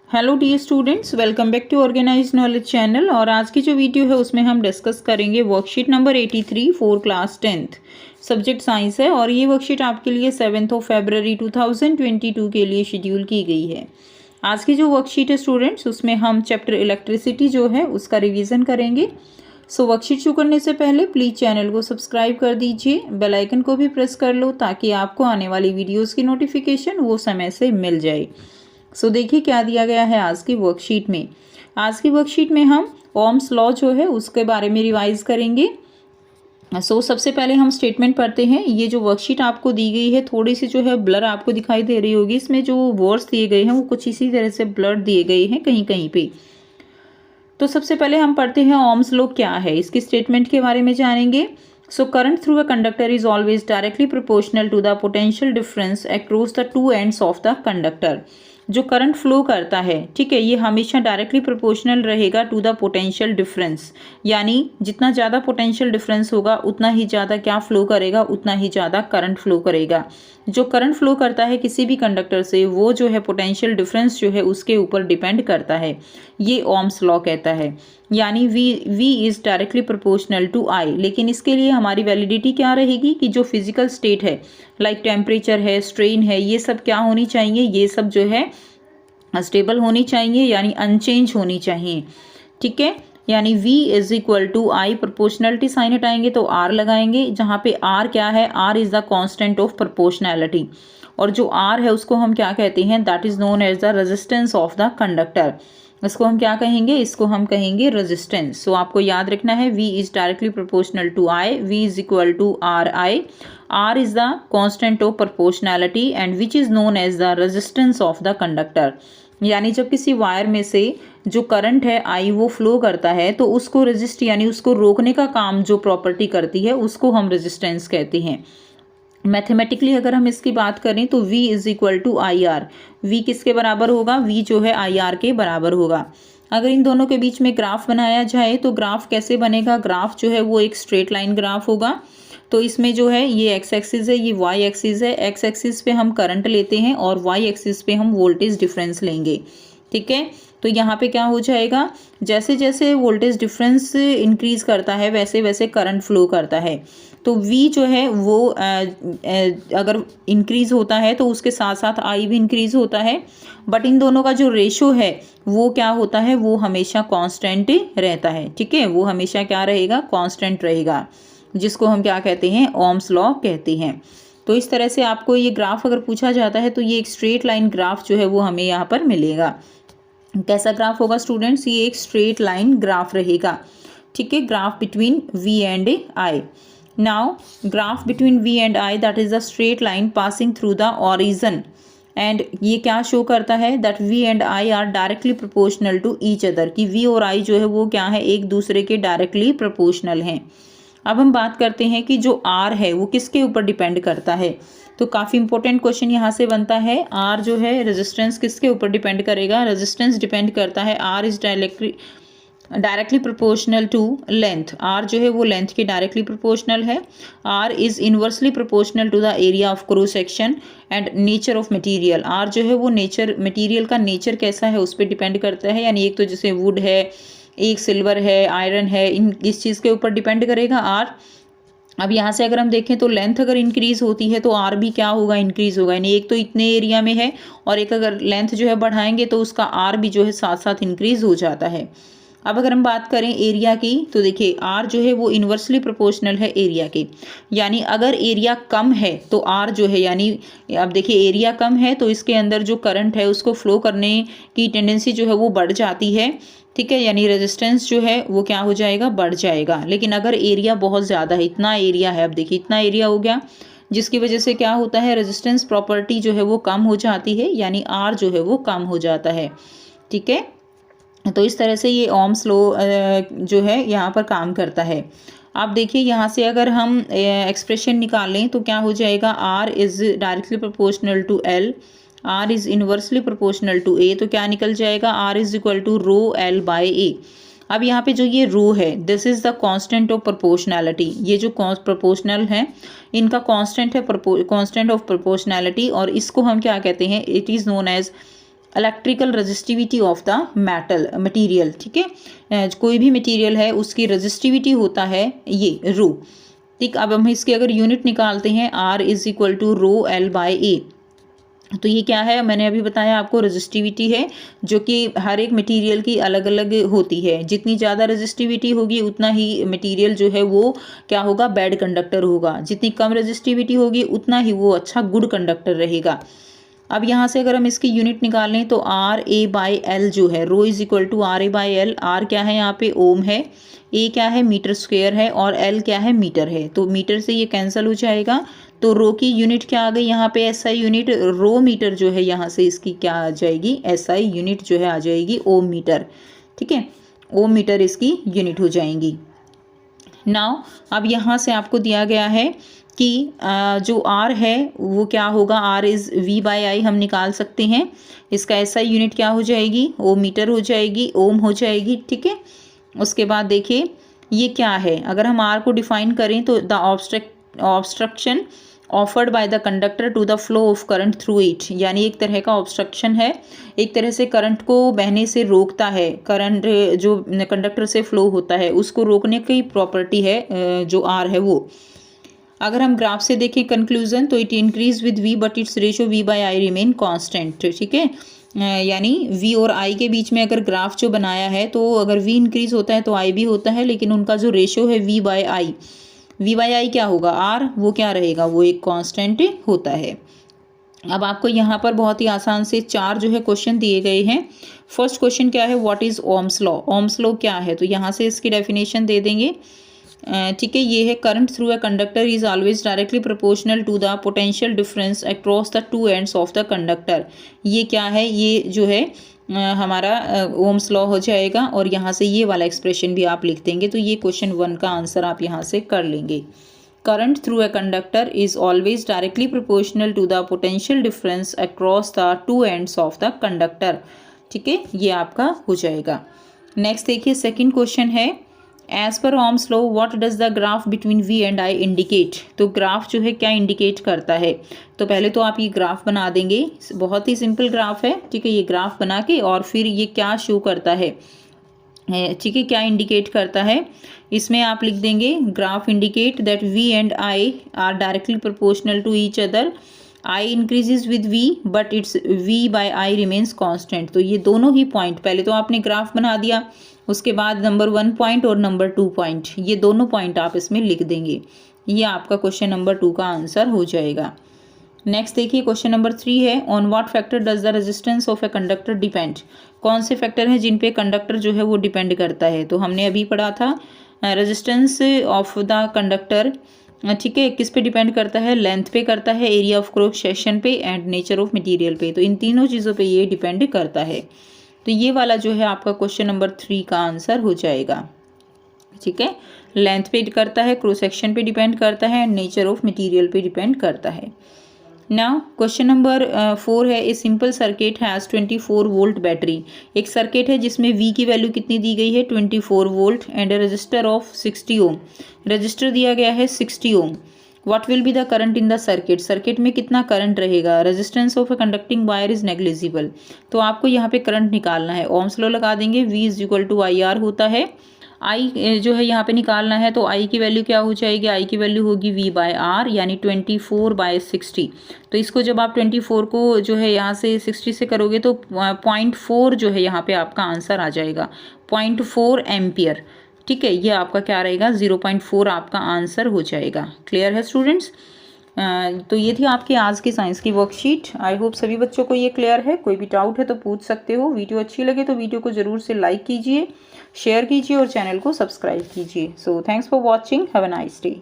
Hello dear students, welcome back to organise knowledge channel. और आज की जो वीडियो है उसमें हम डिस्कस करेंगे worksheet number 83 for class 10th subject science है। और ये वर्कशीट आपके लिए 7 फरवरी 2022 के लिए शेड्यूल की गई है। आज की जो वर्कशीट है स्टूडेंट्स, उसमें हम चैप्टर इलेक्ट्रिसिटी जो है उसका रिविज़न करेंगे। सो वर्कशीट शुरू करने से पहले प्लीज़ चैनल को सब्सक्राइब कर दीजिए, बेल आइकन को भी प्रेस कर लो ताकि आपको आने वाली वीडियोज़ की नोटिफिकेशन वो समय से मिल जाए। सो देखिए क्या दिया गया है आज की वर्कशीट में। आज की वर्कशीट में हम ओम्स लॉ जो है उसके बारे में रिवाइज करेंगे। सबसे पहले हम स्टेटमेंट पढ़ते हैं। ये जो वर्कशीट आपको दी गई है थोड़ी सी जो है ब्लर आपको दिखाई दे रही होगी। इसमें जो वर्ड्स दिए गए हैं वो कुछ इसी तरह से ब्लर दिए गए हैं कहीं कहीं पे। तो सबसे पहले हम पढ़ते हैं ओम्स लॉ क्या है, इसकी स्टेटमेंट के बारे में जानेंगे। So current through a conductor is always directly proportional to the potential difference across the two ends of the conductor. जो करंट फ्लो करता है, ठीक है, ये हमेशा डायरेक्टली प्रोपोर्शनल रहेगा टू द पोटेंशियल डिफरेंस। यानी जितना ज़्यादा पोटेंशियल डिफरेंस होगा उतना ही ज़्यादा क्या फ्लो करेगा, उतना ही ज़्यादा करंट फ्लो करेगा। जो करंट फ्लो करता है किसी भी कंडक्टर से वो जो है पोटेंशियल डिफरेंस जो है उसके ऊपर डिपेंड करता है। ये ओम्स लॉ कहता है। यानी V is directly proportional to I. लेकिन इसके लिए हमारी वैलिडिटी क्या रहेगी कि जो फिजिकल स्टेट है लाइक टेम्परेचर है, स्ट्रेन है, ये सब क्या होनी चाहिए, ये सब जो है स्टेबल होनी चाहिए, यानी अनचेंज होनी चाहिए। ठीक है, यानी v is equal to I, proportionality sign हटाएंगे तो r लगाएंगे, जहाँ पे r क्या है, r is the constant of proportionality. और जो r है उसको हम क्या कहते हैं, that is known as the resistance of the conductor. इसको हम क्या कहेंगे, इसको हम कहेंगे रेजिस्टेंस। सो आपको याद रखना है v is directly proportional to i, v is equal to R I. r is the constant of proportionality and which is known as the resistance of the conductor। यानी जब किसी वायर में से जो करंट है आई वो फ्लो करता है तो उसको रेजिस्ट यानी उसको रोकने का काम जो प्रॉपर्टी करती है उसको हम रेजिस्टेंस कहते हैं। मैथमेटिकली अगर हम इसकी बात करें तो v is equal to I R. V किसके बराबर होगा, v जो है आई आर के बराबर होगा। अगर इन दोनों के बीच में ग्राफ बनाया जाए तो ग्राफ कैसे बनेगा, ग्राफ जो है वो एक स्ट्रेट लाइन ग्राफ होगा। तो इसमें जो है ये एक्स एक्सिस है, ये वाई एक्सिस है। एक्स एक्सिस पे हम करंट लेते हैं और वाई एक्सिस पे हम वोल्टेज डिफरेंस लेंगे। ठीक है, तो यहाँ पे क्या हो जाएगा, जैसे जैसे वोल्टेज डिफरेंस इंक्रीज करता है वैसे वैसे करंट फ्लो करता है। तो V जो है वो अगर इंक्रीज होता है तो उसके साथ साथ I भी इंक्रीज होता है। बट इन दोनों का जो रेशो है वो क्या होता है, वो हमेशा कांस्टेंट रहता है। ठीक है, वो हमेशा क्या रहेगा, कांस्टेंट रहेगा, जिसको हम क्या कहते हैं, ओम्स लॉ कहते हैं। तो इस तरह से आपको ये ग्राफ अगर पूछा जाता है तो ये एक स्ट्रेट लाइन ग्राफ जो है वो हमें यहाँ पर मिलेगा। कैसा ग्राफ होगा स्टूडेंट्स, ये एक स्ट्रेट लाइन ग्राफ रहेगा। ठीक है, graph between v and i। Now graph between v and i that is the straight line passing through the origin. And ये क्या शो करता है, that v and i are directly proportional to each other, कि v और i जो है वो क्या है, एक दूसरे के डायरेक्टली प्रोपोर्शनल हैं। अब हम बात करते हैं कि जो R है वो किसके ऊपर डिपेंड करता है। तो काफ़ी इंपॉर्टेंट क्वेश्चन यहाँ से बनता है, R जो है रेजिस्टेंस किसके ऊपर डिपेंड करेगा, रेजिस्टेंस डिपेंड करता है, R is directly proportional to length. R जो है वो लेंथ के डायरेक्टली प्रोपोर्शनल है। R is inversely proportional to the area of cross section and nature of material. R जो है वो नेचर, मटेरियल का नेचर कैसा है उस पर डिपेंड करता है। यानी एक तो जैसे वुड है, एक सिल्वर है, आयरन है, इस चीज़ के ऊपर डिपेंड करेगा R। अब यहाँ से अगर हम देखें तो लेंथ अगर इंक्रीज होती है तो R भी क्या होगा, इंक्रीज होगा। यानी एक तो इतने एरिया में है और एक अगर लेंथ जो है बढ़ाएंगे तो उसका R भी जो है साथ साथ इंक्रीज हो जाता है। अब अगर हम बात करें एरिया की तो देखिए R जो है वो इन्वर्सली प्रोपोर्शनल है एरिया के। यानी अगर एरिया कम है तो R जो है, यानी अब देखिए एरिया कम है तो इसके अंदर जो करंट है उसको फ्लो करने की टेंडेंसी जो है वो बढ़ जाती है। ठीक है, यानी रेजिस्टेंस जो है वो क्या हो जाएगा, बढ़ जाएगा। लेकिन अगर एरिया बहुत ज़्यादा है, इतना एरिया है, अब देखिए इतना एरिया हो गया, जिसकी वजह से क्या होता है, रेजिस्टेंस प्रॉपर्टी जो है वो कम हो जाती है, यानी R जो है वो कम हो जाता है। ठीक है, तो इस तरह से ये ओम्स लॉ जो है यहाँ पर काम करता है। आप देखिए यहाँ से अगर हम एक्सप्रेशन निकालें तो क्या हो जाएगा, R is directly proportional to L, R is inversely proportional to A। तो क्या निकल जाएगा, R is equal to rho L by A। अब यहाँ पे जो ये रो है, this is the constant of proportionality. ये जो प्रोपोर्शनल है इनका कांस्टेंट है, कांस्टेंट ऑफ प्रोपोर्शनैलिटी। और इसको हम क्या कहते हैं, it is known as electrical resistivity of the metal material, ठीक है, कोई भी मटेरियल है उसकी रेजिस्टिविटी होता है ये रो। ठीक, अब हम इसके अगर यूनिट निकालते हैं, R is equal to rho L by A, तो ये क्या है, मैंने अभी बताया आपको, रेजिस्टिविटी है जो कि हर एक मटेरियल की अलग अलग होती है। जितनी ज़्यादा रेजिस्टिविटी होगी उतना ही मटेरियल जो है वो क्या होगा, बैड कंडक्टर होगा। जितनी कम रेजिस्टिविटी होगी उतना ही वो अच्छा गुड कंडक्टर रहेगा। अब यहाँ से अगर हम इसकी यूनिट निकालें तो आर ए बाई एल जो है, rho is equal to R A by L. R क्या है यहाँ पे, ओम है, ए क्या है, मीटर स्क्वायर है, और एल क्या है, मीटर है। तो मीटर से ये कैंसिल हो जाएगा, तो रो की यूनिट क्या आ गई यहाँ पे, S I unit. Rho metre जो है यहाँ से इसकी क्या आ जाएगी, एस आई यूनिट जो है आ जाएगी ओम मीटर। ठीक है, ओम मीटर इसकी यूनिट हो जाएंगी। नाउ अब यहाँ से आपको दिया गया है कि जो R है वो क्या होगा, R इज़ V बाई आई हम निकाल सकते हैं। इसका SI यूनिट क्या हो जाएगी, ओम मीटर हो जाएगी, ओम हो जाएगी। ठीक है, उसके बाद देखिए ये क्या है, अगर हम R को डिफाइन करें तो the obstruction offered by the conductor to the flow of current through it, यानी एक तरह का ऑब्स्ट्रक्शन है, एक तरह से करंट को बहने से रोकता है। करंट जो कंडक्टर से फ्लो होता है उसको रोकने की प्रॉपर्टी है जो R है वो। अगर हम ग्राफ से देखें कंक्लूजन, तो it increase with V but it's ratio V by I remain constant. ठीक है, यानी V और I के बीच में अगर ग्राफ जो बनाया है तो अगर V इंक्रीज होता है तो I भी होता है, लेकिन उनका जो रेशियो है V by I, V by आई क्या होगा, R, वो क्या रहेगा, वो एक कांस्टेंट होता है। अब आपको यहाँ पर बहुत ही आसान से 4 जो है क्वेश्चन दिए गए हैं। फर्स्ट क्वेश्चन क्या है, what is Ohm's law. Ohm's law क्या है, तो यहाँ से इसकी डेफिनेशन दे देंगे। ठीक है, ये है current through a conductor is always directly proportional to the potential difference across the two ends of the conductor. ये क्या है, ये जो है हमारा ओम्स लॉ हो जाएगा, और यहाँ से ये वाला एक्सप्रेशन भी आप लिख देंगे, तो ये क्वेश्चन 1 का आंसर आप यहाँ से कर लेंगे। Current through a conductor is always directly proportional to the potential difference across the two ends of the conductor. ठीक है, ये आपका हो जाएगा। नेक्स्ट देखिए सेकेंड क्वेश्चन है, as per Ohm's law what does the graph between V and I indicate. तो ग्राफ जो है क्या इंडिकेट करता है, तो पहले तो आप ये ग्राफ बना देंगे, बहुत ही सिंपल ग्राफ है। ठीक है, ये ग्राफ बना के और फिर ये क्या शो करता है, ठीक है, क्या इंडिकेट करता है, इसमें आप लिख देंगे graph indicate that V and I are directly proportional to each other. I increases with V but it's V by I remains constant. तो ये दोनों ही पॉइंट, पहले तो आपने ग्राफ बना दिया, उसके बाद नंबर 1 पॉइंट और नंबर 2 पॉइंट, ये दोनों पॉइंट आप इसमें लिख देंगे। ये आपका क्वेश्चन नंबर 2 का आंसर हो जाएगा। नेक्स्ट देखिए क्वेश्चन नंबर 3 है, on what factor does the resistance of a conductor depend. कौन से फैक्टर हैं जिन पे कंडक्टर जो है वो डिपेंड करता है, तो हमने अभी पढ़ा था रेजिस्टेंस ऑफ द कंडक्टर। ठीक है, किस पे डिपेंड करता है, लेंथ पे करता है, एरिया ऑफ क्रॉस सेक्शन पे, एंड नेचर ऑफ मटेरियल पे। तो इन तीनों चीज़ों पे ये डिपेंड करता है। तो ये वाला जो है आपका क्वेश्चन नंबर 3 का आंसर हो जाएगा। ठीक है, लेंथ पे करता है, क्रॉस सेक्शन पे डिपेंड करता है, एंड नेचर ऑफ मटेरियल पे डिपेंड करता है। नाउ क्वेश्चन नंबर 4 है, a simple circuit has 24 volt battery. एक सर्किट है जिसमें V की वैल्यू कितनी दी गई है, 24 volt, and a resistor of 60 ohm. Resistor दिया गया है 60 ohm. What will be the current in the circuit. Circuit में कितना करंट रहेगा, resistance of a conducting wire is negligible. तो आपको यहाँ पे करंट निकालना है, ओम्स लॉ लगा देंगे, V is equal to IR होता है। I जो है यहाँ पे निकालना है, तो I की वैल्यू क्या हो जाएगी, I की वैल्यू होगी V बाय R, यानी 24 बाय 60। तो इसको जब आप 24 को जो है यहाँ से 60 से करोगे तो 0.4 जो है यहाँ पे आपका आंसर आ जाएगा, 0.4 एम्पियर। ठीक है, ये आपका क्या रहेगा, 0.4 आपका आंसर हो जाएगा। क्लियर है स्टूडेंट्स। तो ये थी आपकी आज की साइंस की वर्कशीट। आई होप सभी बच्चों को ये क्लियर है। कोई भी डाउट है तो पूछ सकते हो। वीडियो अच्छी लगे तो वीडियो को ज़रूर से लाइक कीजिए, शेयर कीजिए और चैनल को सब्सक्राइब कीजिए। So thanks for watching, have a nice day.